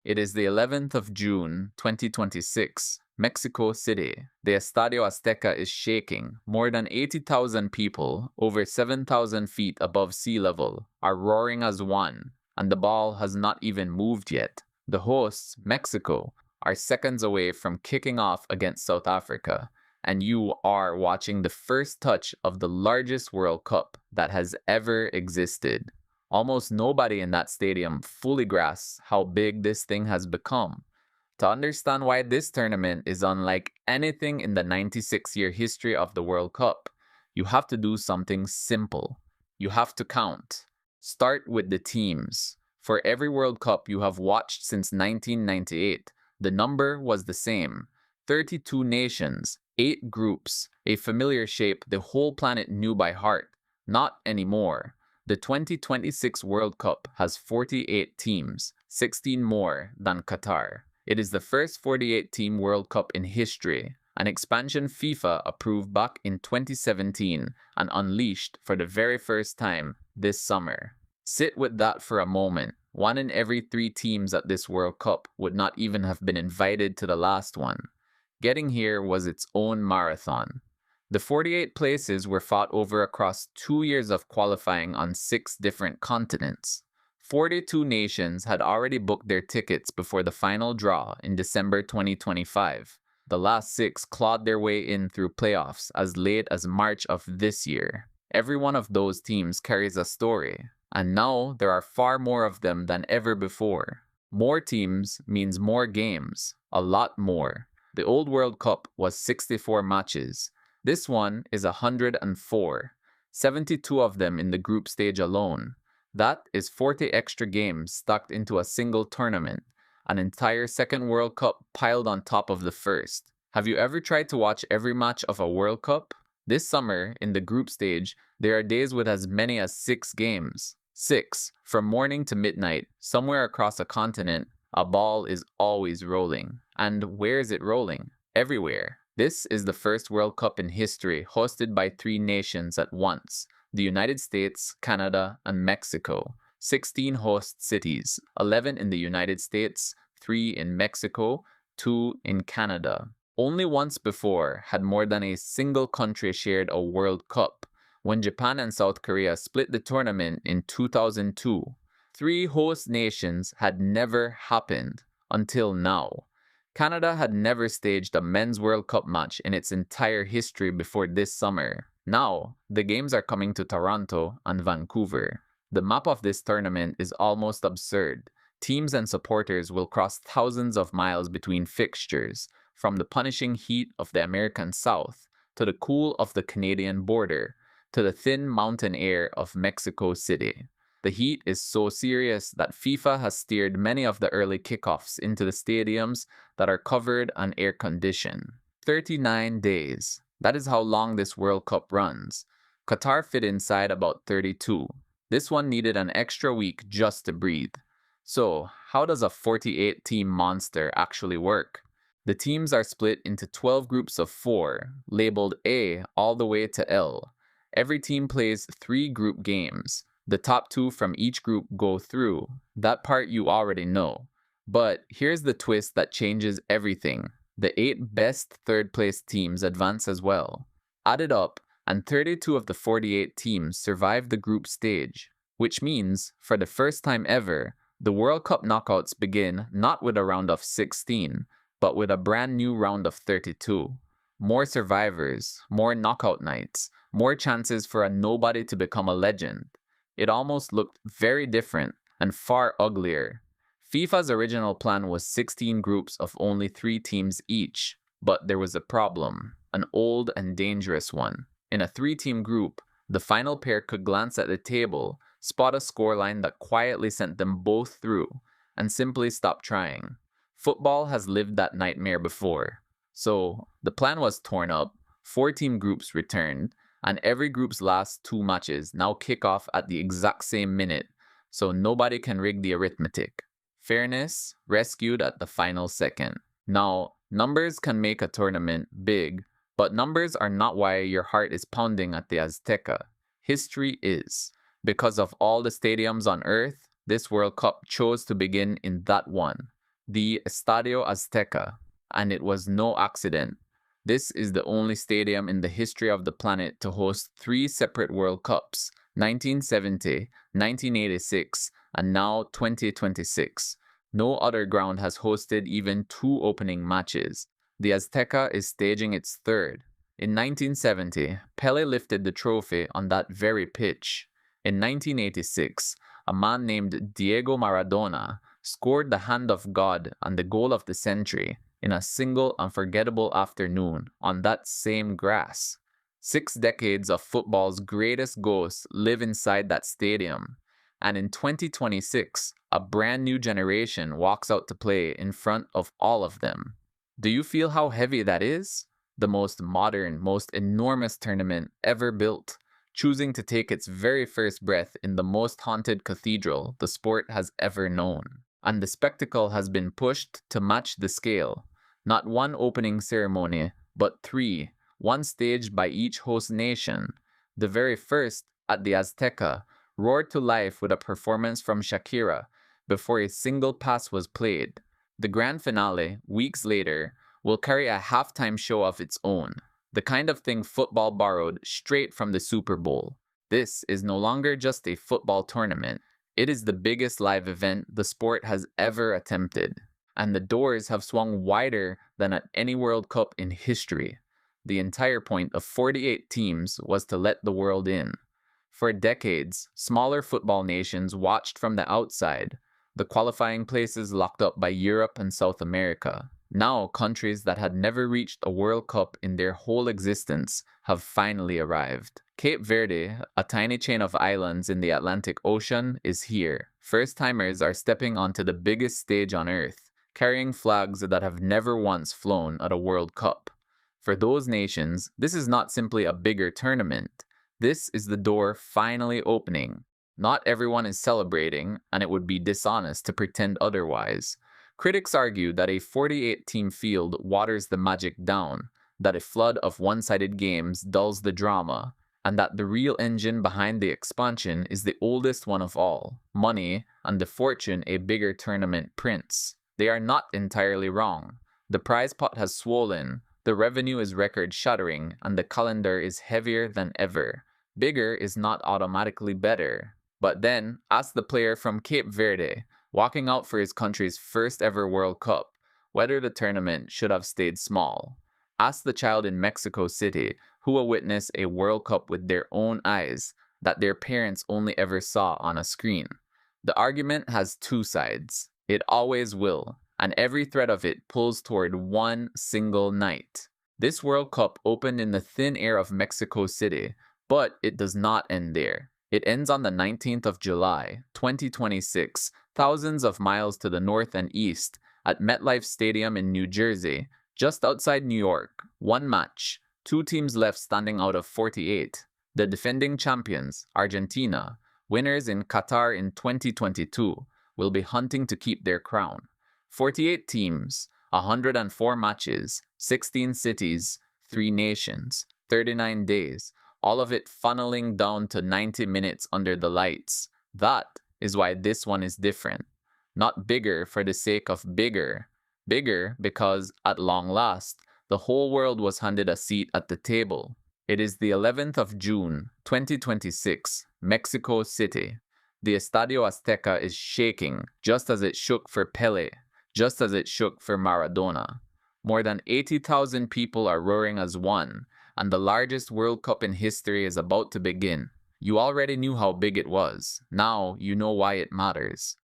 It is the 11th of June, 2026, Mexico City. The Estadio Azteca is shaking. More than 80,000 people, over 7,000 feet above sea level, are roaring as one, and the ball has not even moved yet. The hosts, Mexico, are seconds away from kicking off against South Africa, and you are watching the first touch of the largest World Cup that has ever existed. Almost nobody in that stadium fully grasps how big this thing has become. To understand why this tournament is unlike anything in the 96-year history of the World Cup, you have to do something simple. You have to count. Start with the teams. For every World Cup you have watched since 1998, the number was the same. 32 nations, 8 groups, a familiar shape the whole planet knew by heart. Not anymore. The 2026 World Cup has 48 teams, 16 more than Qatar. It is the first 48-team World Cup in history, an expansion FIFA approved back in 2017 and unleashed for the very first time this summer. Sit with that for a moment. 1 in every 3 teams at this World Cup would not even have been invited to the last one. Getting here was its own marathon. The 48 places were fought over across 2 years of qualifying on 6 different continents. 42 nations had already booked their tickets before the final draw in December 2025. The last 6 clawed their way in through playoffs as late as March of this year. Every one of those teams carries a story, and now there are far more of them than ever before. More teams means more games, a lot more. The old World Cup was 64 matches. This one is 104, 72 of them in the group stage alone. That is 40 extra games stacked into a single tournament, an entire second World Cup piled on top of the first. Have you ever tried to watch every match of a World Cup? This summer, in the group stage, there are days with as many as 6 games. 6, from morning to midnight, somewhere across a continent, a ball is always rolling. And where is it rolling? Everywhere. This is the first World Cup in history hosted by 3 nations at once: the United States, Canada, and Mexico. 16 host cities, 11 in the United States, 3 in Mexico, 2 in Canada. Only once before had more than a single country shared a World Cup, when Japan and South Korea split the tournament in 2002. 3 host nations had never happened until now. Canada had never staged a men's World Cup match in its entire history before this summer. Now, the games are coming to Toronto and Vancouver. The map of this tournament is almost absurd. Teams and supporters will cross thousands of miles between fixtures, from the punishing heat of the American South to the cool of the Canadian border to the thin mountain air of Mexico City. The heat is so serious that FIFA has steered many of the early kickoffs into the stadiums that are covered and air-conditioned. 39 days. That is how long this World Cup runs. Qatar fit inside about 32. This one needed an extra week just to breathe. So, how does a 48-team monster actually work? The teams are split into 12 groups of 4, labeled A all the way to L. Every team plays 3 group games. The top 2 from each group go through. That part you already know. But here's the twist that changes everything. The 8 best third-place teams advance as well. Added up, and 32 of the 48 teams survive the group stage, which means, for the first time ever, the World Cup knockouts begin not with a round of 16, but with a brand new round of 32. More survivors, more knockout nights, more chances for a nobody to become a legend. It almost looked very different and far uglier. FIFA's original plan was 16 groups of only 3 teams each, but there was a problem, an old and dangerous one. In a 3-team group, the final pair could glance at the table, spot a scoreline that quietly sent them both through, and simply stop trying. Football has lived that nightmare before. So, the plan was torn up, 4-team groups returned, and every group's last 2 matches now kick off at the exact same minute, so nobody can rig the arithmetic. Fairness rescued at the final second. Now, numbers can make a tournament big, but numbers are not why your heart is pounding at the Azteca. History is. Because of all the stadiums on Earth, this World Cup chose to begin in that one. the Estadio Azteca, and it was no accident. This is the only stadium in the history of the planet to host three separate World Cups: 1970, 1986, and now 2026. No other ground has hosted even two opening matches. The Azteca is staging its third. In 1970, Pele lifted the trophy on that very pitch. In 1986, a man named Diego Maradona scored the hand of God and the goal of the century in a single unforgettable afternoon on that same grass. 6 decades of football's greatest ghosts live inside that stadium. And in 2026, a brand new generation walks out to play in front of all of them. Do you feel how heavy that is? The most modern, most enormous tournament ever built, choosing to take its very first breath in the most haunted cathedral the sport has ever known. And the spectacle has been pushed to match the scale. Not one opening ceremony, but three, one staged by each host nation. The very first, at the Azteca, roared to life with a performance from Shakira before a single pass was played. The grand finale, weeks later, will carry a halftime show of its own, the kind of thing football borrowed straight from the Super Bowl. This is no longer just a football tournament. It is the biggest live event the sport has ever attempted, and the doors have swung wider than at any World Cup in history. The entire point of 48 teams was to let the world in. For decades, smaller football nations watched from the outside, the qualifying places locked up by Europe and South America. Now, countries that had never reached a World Cup in their whole existence have finally arrived. Cape Verde, a tiny chain of islands in the Atlantic Ocean, is here. First-timers are stepping onto the biggest stage on Earth, carrying flags that have never once flown at a World Cup. For those nations, this is not simply a bigger tournament. This is the door finally opening. Not everyone is celebrating, and it would be dishonest to pretend otherwise. Critics argue that a 48-team field waters the magic down, that a flood of one-sided games dulls the drama, and that the real engine behind the expansion is the oldest one of all: money and the fortune a bigger tournament prints. They are not entirely wrong. The prize pot has swollen, the revenue is record-shattering, and the calendar is heavier than ever. Bigger is not automatically better. But then, ask the player from Cape Verde, walking out for his country's first ever World Cup, whether the tournament should have stayed small. Ask the child in Mexico City, who will witness a World Cup with their own eyes that their parents only ever saw on a screen. The argument has two sides. It always will, and every thread of it pulls toward one single night. This World Cup opened in the thin air of Mexico City, but it does not end there. It ends on the 19th of July, 2026, thousands of miles to the north and east, at MetLife Stadium in New Jersey, just outside New York. One match, 2 teams left standing out of 48. The defending champions, Argentina, winners in Qatar in 2022, will be hunting to keep their crown. 48 teams, 104 matches, 16 cities, 3 nations, 39 days, all of it funneling down to 90 minutes under the lights. That is why this one is different. Not bigger for the sake of bigger. Bigger because, at long last, the whole world was handed a seat at the table. It is the 11th of June, 2026, Mexico City. The Estadio Azteca is shaking, just as it shook for Pele, just as it shook for Maradona. More than 80,000 people are roaring as one, and the largest World Cup in history is about to begin. You already knew how big it was. Now you know why it matters.